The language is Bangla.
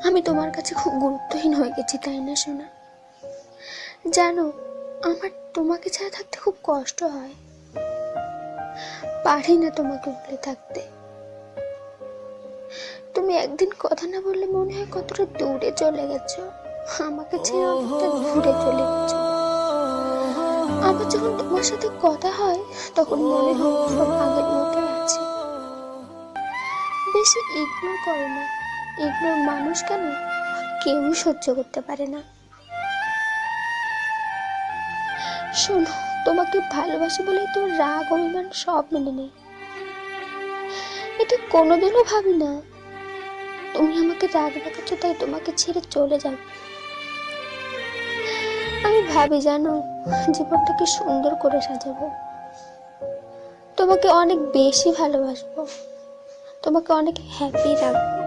আমি তোমার কাছে খুব গুরুত্বহীন হয়ে গেছি, তাই না সোনা? জানো, আমার তোমাকে ছাড়া থাকতে খুব কষ্ট হয়। পারি না তোমাকে ভুলে থাকতে। তুমি একদিন কথা না বললে মনে হয় কতটা দূরে চলে গেছো, আমাকে ছেড়ে অনেকটা দূরে চলে গেছো। আমার যখন তোমার সাথে কথা হয় তখন মনে হয় সব আগের মতোই আছে। বেশি ইগনোর করো না। ইগনোর মানুষ কেন কেউই সহ্য করতে পারে না। শোনো, তোমাকে ভালোবাসি বলেই তো রাগ অভিমান সব মেনে নেই। এটা কোনোদিনও ভাবি না তুমি আমাকে রাগ দেখাচ্ছ তাই তোমাকে ছেড়ে চলে যাবে। আমি ভাবি জানো, জীবনটাকে সুন্দর করে সাজাবো, তোমাকে অনেক বেশি ভালোবাসবো, তোমাকে অনেক হ্যাপি রাখবো।